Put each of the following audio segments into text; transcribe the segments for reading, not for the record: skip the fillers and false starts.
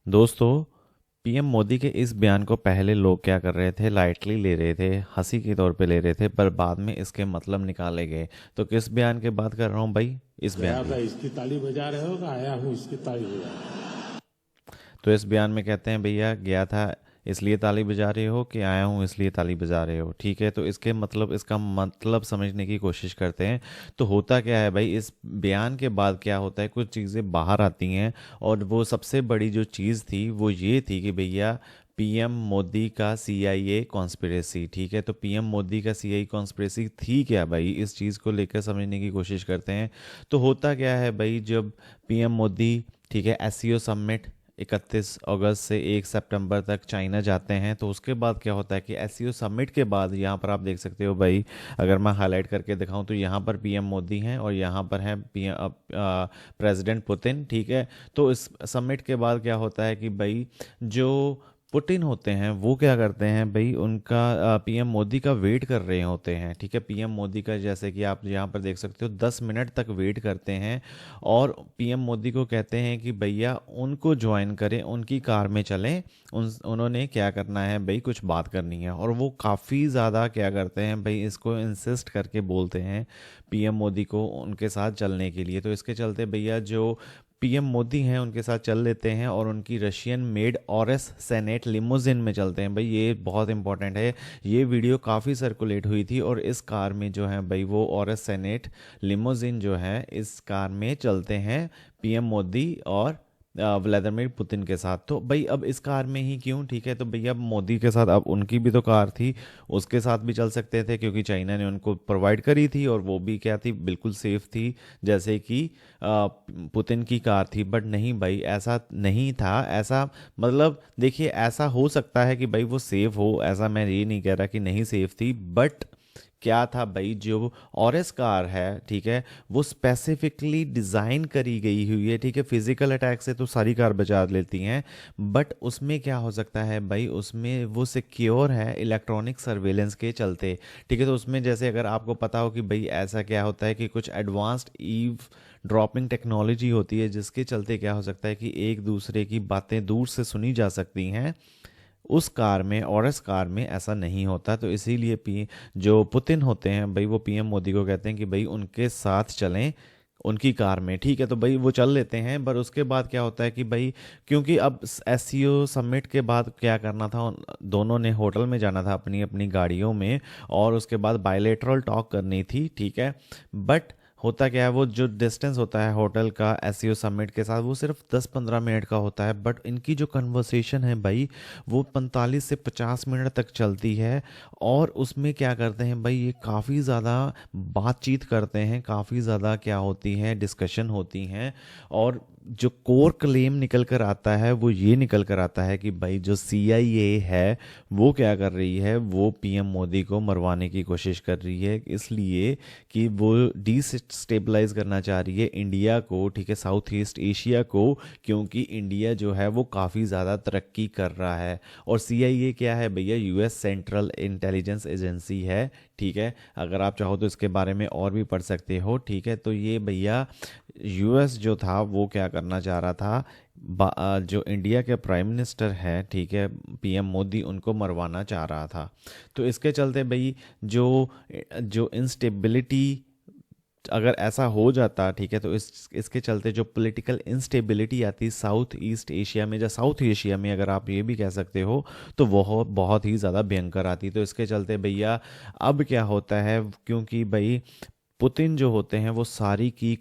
दोस्तों, पीएम मोदी के इस बयान को पहले लोग क्या कर रहे थे, लाइटली ले रहे थे, हंसी के तौर पे ले रहे थे, पर बाद में इसके मतलब निकाले गए। तो किस बयान की बात कर रहा हूँ भाई? इस बयान गया था की। इसकी ताली बजा रहे हो, आया हूँ इसकी ताली बजा रहे हो। तो इस बयान में कहते हैं भैया गया था इसलिए ताली बजा रहे हो कि आया हूँ इसलिए ताली बजा रहे हो। ठीक है, तो इसके मतलब इसका मतलब समझने की कोशिश करते हैं। तो होता क्या है भाई, इस बयान के बाद क्या होता है, कुछ चीज़ें बाहर आती हैं। और वो सबसे बड़ी जो चीज़ थी वो ये थी कि भैया पीएम मोदी का सीआईए कॉन्स्पिरेसी। ठीक है, तो पीएम मोदी का सीआईए कॉन्स्पिरेसी थी क्या भाई, इस चीज़ को लेकर समझने की कोशिश करते हैं। तो होता क्या है भाई, जब पीएम मोदी, ठीक है, एससीओ समिट 31 अगस्त से 1 सितंबर तक चाइना जाते हैं, तो उसके बाद क्या होता है कि एससीओ समिट के बाद यहाँ पर आप देख सकते हो भाई, अगर मैं हाईलाइट करके दिखाऊं तो यहाँ पर पीएम मोदी हैं और यहाँ पर है पीएम प्रेसिडेंट पुतिन। ठीक है, तो इस समिट के बाद क्या होता है कि भाई जो पुतिन होते हैं वो क्या करते हैं भाई, उनका पीएम मोदी का वेट कर रहे होते हैं। ठीक है, पीएम मोदी का जैसे कि आप यहाँ पर देख सकते हो 10 मिनट तक वेट करते हैं और पीएम मोदी को कहते हैं कि भैया उनको ज्वाइन करें, उनकी कार में चलें। उन्होंने क्या करना है भाई, कुछ बात करनी है। और वो काफ़ी ज़्यादा क्या करते हैं भाई, इसको इंसिस्ट करके बोलते हैं पीएम मोदी को उनके साथ चलने के लिए। तो इसके चलते भैया जो पीएम मोदी हैं उनके साथ चल लेते हैं और उनकी रशियन मेड ऑरएस सेनेट लिमोजिन में चलते हैं। भाई ये बहुत इंपॉर्टेंट है, ये वीडियो काफ़ी सर्कुलेट हुई थी। और इस कार में जो है भाई वो ऑरएस सेनेट लिमोजिन जो है, इस कार में चलते हैं पीएम मोदी और व्लादिमीर पुतिन के साथ। तो भाई अब इस कार में ही क्यों? ठीक है, तो भैया अब मोदी के साथ, अब उनकी भी तो कार थी, उसके साथ भी चल सकते थे क्योंकि चाइना ने उनको प्रोवाइड करी थी और वो भी क्या थी, बिल्कुल सेफ थी, जैसे कि पुतिन की कार थी। बट नहीं भाई, ऐसा नहीं था। ऐसा मतलब देखिए, ऐसा हो सकता है कि भाई वो सेफ हो, ऐसा मैं ये नहीं कह रहा कि नहीं सेफ थी, बट क्या था भाई, जो ऑरएस कार है, ठीक है, वो स्पेसिफिकली डिज़ाइन करी गई हुई है। ठीक है, फिजिकल अटैक से तो सारी कार बचा लेती हैं, बट उसमें क्या हो सकता है भाई, उसमें वो सिक्योर है इलेक्ट्रॉनिक सर्वेलेंस के चलते। ठीक है, तो उसमें जैसे अगर आपको पता हो कि भाई ऐसा क्या होता है कि कुछ एडवांस्ड ईव ड्रॉपिंग टेक्नोलॉजी होती है जिसके चलते क्या हो सकता है कि एक दूसरे की बातें दूर से सुनी जा सकती हैं। उस कार में और इस कार में ऐसा नहीं होता। तो इसीलिए पी जो पुतिन होते हैं भाई, वो पीएम मोदी को कहते हैं कि भाई उनके साथ चलें उनकी कार में। ठीक है, तो भाई वो चल लेते हैं। पर उसके बाद क्या होता है कि भाई, क्योंकि अब एससीओ समिट के बाद क्या करना था, दोनों ने होटल में जाना था अपनी अपनी गाड़ियों में और उसके बाद बायलेटरल टॉक करनी थी। ठीक है, बट होता क्या है, वो जो डिस्टेंस होता है होटल का एससीओ समिट के साथ वो सिर्फ 10-15 मिनट का होता है, बट इनकी जो कन्वर्सेशन है भाई वो 45 से 50 मिनट तक चलती है। और उसमें क्या करते हैं भाई, ये काफ़ी ज़्यादा बातचीत करते हैं, काफ़ी ज़्यादा क्या होती हैं, डिस्कशन होती हैं। और जो कोर क्लेम निकल कर आता है वो ये निकल कर आता है कि भाई जो सीआईए है वो क्या कर रही है, वो पीएम मोदी को मरवाने की कोशिश कर रही है, इसलिए कि वो डिस्टेबलाइज करना चाह रही है इंडिया को। ठीक है, साउथ ईस्ट एशिया को, क्योंकि इंडिया जो है वो काफ़ी ज़्यादा तरक्की कर रहा है। और सीआईए क्या है भैया, यूएस सेंट्रल इंटेलिजेंस एजेंसी है। ठीक है, अगर आप चाहो तो इसके बारे में और भी पढ़ सकते हो। ठीक है, तो ये भैया यूएस जो था वो क्या करना चाह रहा था, जो इंडिया के प्राइम मिनिस्टर हैं, ठीक है, पीएम मोदी, उनको मरवाना चाह रहा था। तो इसके चलते भाई जो जो इंस्टेबिलिटी, अगर ऐसा हो जाता, ठीक है, तो इसके चलते जो पॉलिटिकल इंस्टेबिलिटी आती साउथ ईस्ट एशिया में, या साउथ एशिया में अगर आप ये भी कह सकते हो, तो वह बहुत ही ज़्यादा भयंकर आती। तो इसके चलते भैया अब क्या होता है, क्योंकि भाई पुतिन जो होते हैं वो सारी की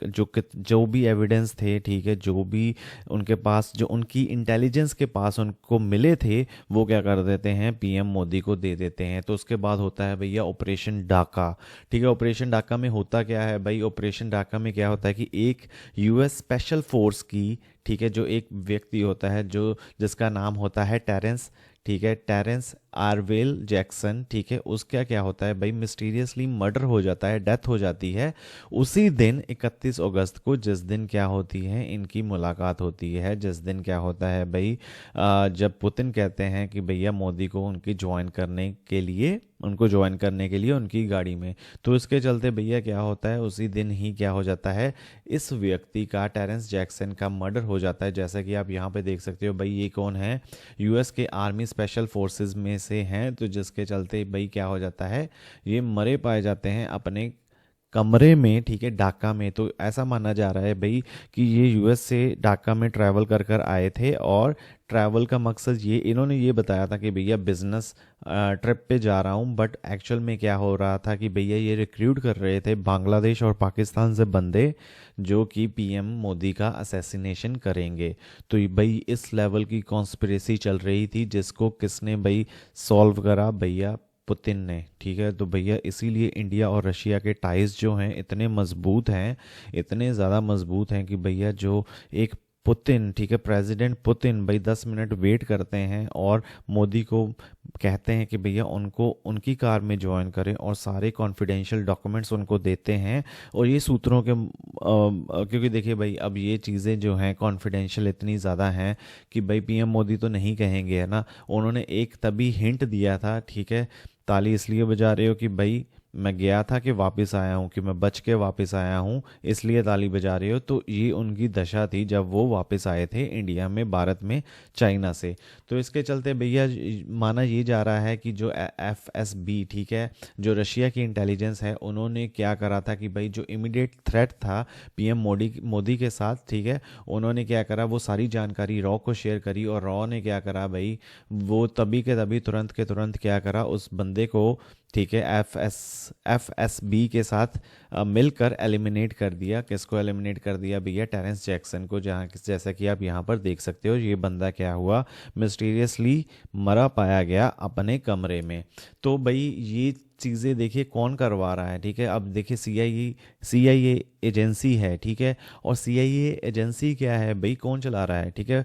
जो भी एविडेंस थे, ठीक है, जो भी उनके पास, जो उनकी इंटेलिजेंस के पास उनको मिले थे, वो क्या कर देते हैं, पीएम मोदी को दे देते हैं। तो उसके बाद होता है भैया ऑपरेशन डाका। ठीक है, ऑपरेशन डाका में होता क्या है भाई, ऑपरेशन डाका में क्या होता है कि एक यूएस स्पेशल फोर्स की, ठीक है, जो एक व्यक्ति होता है जो जिसका नाम होता है टेरेंस, ठीक है, टेरेंस आरवेल जैक्सन, ठीक है, उसका क्या होता है भाई, मिस्टीरियसली मर्डर हो जाता है, डेथ हो जाती है उसी दिन 31 अगस्त को, जिस दिन क्या होती है इनकी मुलाकात होती है, जिस दिन क्या होता है भाई, जब पुतिन कहते हैं कि भैया मोदी को उनको ज्वाइन करने के लिए उनकी गाड़ी में। तो इसके चलते भैया क्या होता है, उसी दिन ही क्या हो जाता है, इस व्यक्ति का, टेरेंस जैक्सन का मर्डर हो जाता है। जैसा कि आप यहाँ पे देख सकते हो भाई, ये कौन है, यूएस के आर्मी स्पेशल फोर्सेस में से हैं, तो जिसके चलते भाई क्या हो जाता है, ये मरे पाए जाते हैं अपने कमरे में, ठीक है, ढाका में। तो ऐसा माना जा रहा है भाई कि ये यूएस से ढाका में ट्रैवल कर कर आए थे, और ट्रैवल का मकसद ये, इन्होंने ये बताया था कि भैया बिजनेस ट्रिप पे जा रहा हूँ, बट एक्चुअल में क्या हो रहा था कि भैया ये रिक्रूट कर रहे थे बांग्लादेश और पाकिस्तान से बंदे, जो कि पीएम मोदी का असैसिनेशन करेंगे। तो ये भाई इस लेवल की कॉन्स्पिरेसी चल रही थी, जिसको किसने भाई सॉल्व करा, भैया पुतिन ने, ठीक है। तो भैया इसीलिए इंडिया और रशिया के टाइज जो हैं इतने मजबूत हैं, इतने ज़्यादा मजबूत हैं कि भैया जो एक पुतिन, ठीक है, प्रेसिडेंट पुतिन भाई 10 मिनट वेट करते हैं और मोदी को कहते हैं कि भैया उनको उनकी कार में ज्वाइन करें, और सारे कॉन्फिडेंशियल डॉक्यूमेंट्स उनको देते हैं। और ये सूत्रों के क्योंकि देखिए भाई, अब ये चीज़ें जो हैं कॉन्फिडेंशियल इतनी ज़्यादा हैं कि भाई पीएम मोदी तो नहीं कहेंगे, है ना। उन्होंने एक तभी हिंट दिया था, ठीक है, ताली इसलिए बजा रहे हो कि भाई मैं गया था कि वापस आया हूँ, कि मैं बच के वापस आया हूँ, इसलिए ताली बजा रहे हो। तो ये उनकी दशा थी जब वो वापस आए थे इंडिया में, भारत में, चाइना से। तो इसके चलते भैया माना ये जा रहा है कि जो एफएसबी, ठीक है, जो रशिया की इंटेलिजेंस है, उन्होंने क्या करा था कि भाई जो इमीडिएट थ्रेट था पीएम मोदी के साथ, ठीक है, उन्होंने क्या करा, वो सारी जानकारी रॉ को शेयर करी, और रॉ ने क्या करा भाई, वो तभी के तभी तुरंत के तुरंत क्या करा, उस बंदे को, ठीक है, एफएसबी के साथ मिलकर एलिमिनेट कर दिया। किसको एलिमिनेट कर दिया भैया, टेरेंस जैक्सन को, जहाँ जैसा कि आप यहाँ पर देख सकते हो, ये बंदा क्या हुआ, मिस्टीरियसली मरा पाया गया अपने कमरे में। तो भाई ये चीज़ें देखिए कौन करवा रहा है, ठीक है। अब देखिए सीआईए एजेंसी है, ठीक है, और सीआईए एजेंसी क्या है भाई, कौन चला रहा है, ठीक है,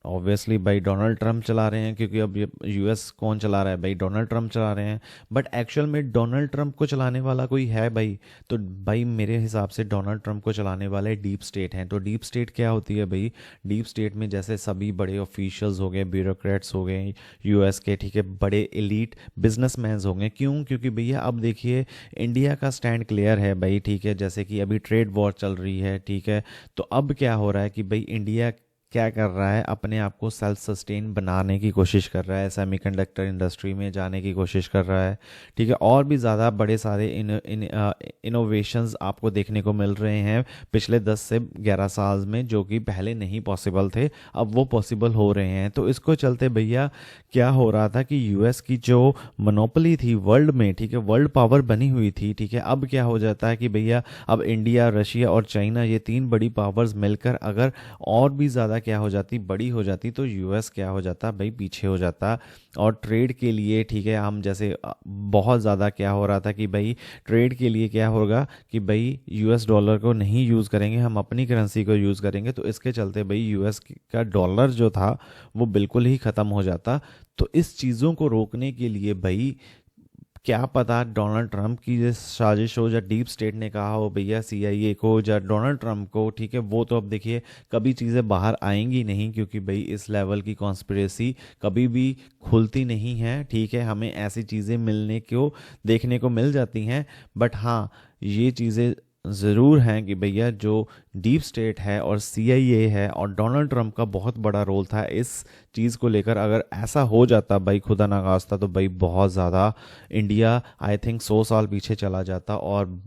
ऑब्वियसली भाई डोनाल्ड ट्रंप चला रहे हैं, क्योंकि अब ये यूएस कौन चला रहा है भाई, डोनाल्ड ट्रंप चला रहे हैं। बट एक्चुअल में डोनाल्ड ट्रंप को चलाने वाला कोई है भाई, तो भाई मेरे हिसाब से डोनाल्ड ट्रंप को चलाने वाले डीप स्टेट हैं। तो डीप स्टेट क्या होती है भाई, डीप स्टेट में जैसे सभी बड़े ऑफिशियल्स हो गए, ब्यूरोक्रेट्स हो गए यूएस के, ठीक है, बड़े एलीट बिजनेसमैन हो गए। क्यों, क्योंकि भैया अब देखिए इंडिया का स्टैंड क्लियर है भाई, ठीक है, जैसे कि अभी ट्रेड वॉर चल रही है, ठीक है। तो अब क्या हो रहा है कि भाई इंडिया क्या कर रहा है, अपने आप को सेल्फ सस्टेन बनाने की कोशिश कर रहा है, सेमीकंडक्टर इंडस्ट्री में जाने की कोशिश कर रहा है, ठीक है। और भी ज़्यादा बड़े सारे इनोवेशंस आपको देखने को मिल रहे हैं पिछले 10 से 11 साल में, जो कि पहले नहीं पॉसिबल थे, अब वो पॉसिबल हो रहे हैं। तो इसको चलते भैया क्या हो रहा था कि यूएस की जो मोनोपोली थी वर्ल्ड में, ठीक है, वर्ल्ड पावर बनी हुई थी, ठीक है, अब क्या हो जाता है कि भैया अब इंडिया, रशिया और चाइना, ये तीन बड़ी पावर्स मिलकर अगर और भी ज़्यादा क्या हो जाती, बड़ी हो जाती, तो यूएस क्या हो जाता भाई, पीछे हो जाता। और ट्रेड के लिए, ठीक है, हम जैसे बहुत ज़्यादा क्या हो रहा था कि भाई ट्रेड के लिए क्या होगा कि भाई यूएस डॉलर को नहीं यूज़ करेंगे, हम अपनी करेंसी को यूज़ करेंगे। तो इसके चलते भाई यूएस का डॉलर जो था वो बिल्कुल ही ख़त्म हो जाता। तो इस चीज़ों को रोकने के लिए भाई क्या पता डोनाल्ड ट्रंप की जो साजिश हो, या डीप स्टेट ने कहा हो भैया सीआईए को या डोनाल्ड ट्रंप को, ठीक है, वो तो अब देखिए कभी चीज़ें बाहर आएंगी नहीं, क्योंकि भाई इस लेवल की कॉन्स्पिरेसी कभी भी खुलती नहीं है, ठीक है। हमें ऐसी चीज़ें मिलने को, देखने को मिल जाती हैं, बट हाँ ये चीज़ें ज़रूर हैं कि भैया जो डीप स्टेट है और सीआईए है और डोनाल्ड ट्रंप का बहुत बड़ा रोल था इस चीज़ को लेकर। अगर ऐसा हो जाता भाई खुदा ना खास्ता, तो भाई बहुत ज़्यादा इंडिया आई थिंक 100 साल पीछे चला जाता, और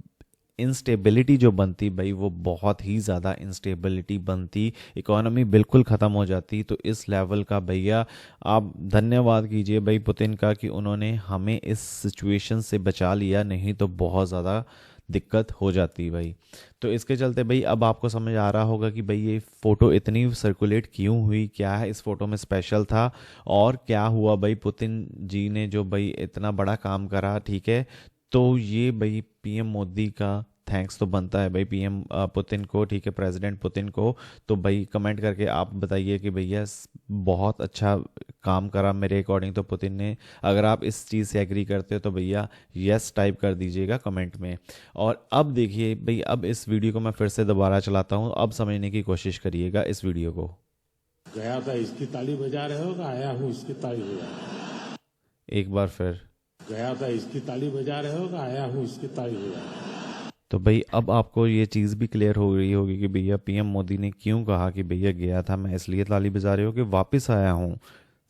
इंस्टेबिलिटी जो बनती भाई वो बहुत ही ज़्यादा इंस्टेबिलिटी बनती, इकोनॉमी बिल्कुल ख़त्म हो जाती। तो इस लेवल का भैया आप धन्यवाद कीजिए भाई पुतिन का कि उन्होंने हमें इस सिचुएशन से बचा लिया, नहीं तो बहुत ज़्यादा दिक्कत हो जाती भाई। तो इसके चलते भाई अब आपको समझ आ रहा होगा कि भाई ये फ़ोटो इतनी सर्कुलेट क्यों हुई, क्या है इस फ़ोटो में स्पेशल था, और क्या हुआ भाई पुतिन जी ने जो भाई इतना बड़ा काम करा, ठीक है। तो ये भाई पीएम मोदी का थैंक्स तो बनता है भाई पीएम पुतिन को, ठीक है, प्रेसिडेंट पुतिन को। तो भाई कमेंट करके आप बताइए कि भैया बहुत अच्छा काम करा मेरे अकॉर्डिंग तो पुतिन ने। अगर आप इस चीज़ से एग्री करते हो तो भैया यस टाइप कर दीजिएगा कमेंट में। और अब देखिए भाई, अब इस वीडियो को मैं फिर से दोबारा चलाता हूँ, अब समझने की कोशिश करिएगा इस वीडियो को। गया था इसकी ताली बजा रहे हो, आया हूँ इसकी ताली बजा रहा हूं। एक बार फिर। गया था इसकी ताली बजा रहे हो, आया हूँ इसकी ताली बजा रहा हूं। तो भाई अब आपको ये चीज़ भी क्लियर हो गई होगी कि भैया पीएम मोदी ने क्यों कहा कि भैया गया था मैं इसलिए ताली बजा रहे हो कि वापस आया हूँ,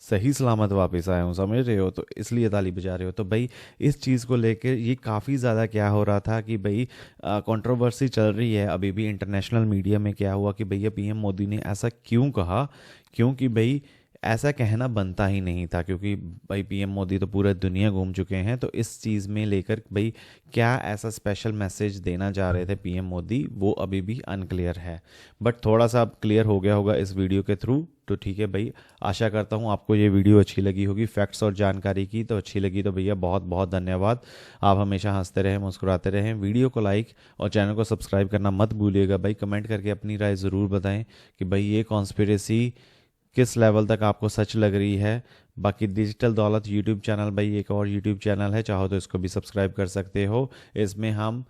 सही सलामत वापस आया हूँ, समझ रहे हो, तो इसलिए ताली बजा रहे हो। तो भाई इस चीज़ को लेकर ये काफ़ी ज़्यादा क्या हो रहा था कि भाई कंट्रोवर्सी चल रही है अभी भी इंटरनेशनल मीडिया में। क्या हुआ कि भैया पीएम मोदी ने ऐसा क्यों कहा, क्योंकि भाई ऐसा कहना बनता ही नहीं था, क्योंकि भाई पीएम मोदी तो पूरा दुनिया घूम चुके हैं। तो इस चीज़ में लेकर भाई क्या ऐसा स्पेशल मैसेज देना चाह रहे थे पीएम मोदी, वो अभी भी अनक्लियर है। बट थोड़ा सा अब क्लियर हो गया होगा इस वीडियो के थ्रू। तो ठीक है भाई, आशा करता हूँ आपको ये वीडियो अच्छी लगी होगी, फैक्ट्स और जानकारी की। तो अच्छी लगी तो भैया बहुत बहुत धन्यवाद। आप हमेशा हंसते रहें, मुस्कुराते रहें। वीडियो को लाइक और चैनल को सब्सक्राइब करना मत भूलिएगा भाई। कमेंट करके अपनी राय ज़रूर बताएं कि भाई ये कॉन्स्पिरेसी किस लेवल तक आपको सच लग रही है। बाकी डिजिटल दौलत यूट्यूब चैनल भाई एक और यूट्यूब चैनल है, चाहो तो इसको भी सब्सक्राइब कर सकते हो। इसमें हम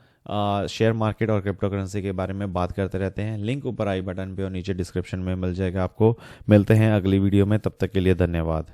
शेयर मार्केट और क्रिप्टो करेंसी के बारे में बात करते रहते हैं। लिंक ऊपर आई बटन पे और नीचे डिस्क्रिप्शन में मिल जाएगा आपको। मिलते हैं अगली वीडियो में, तब तक के लिए धन्यवाद।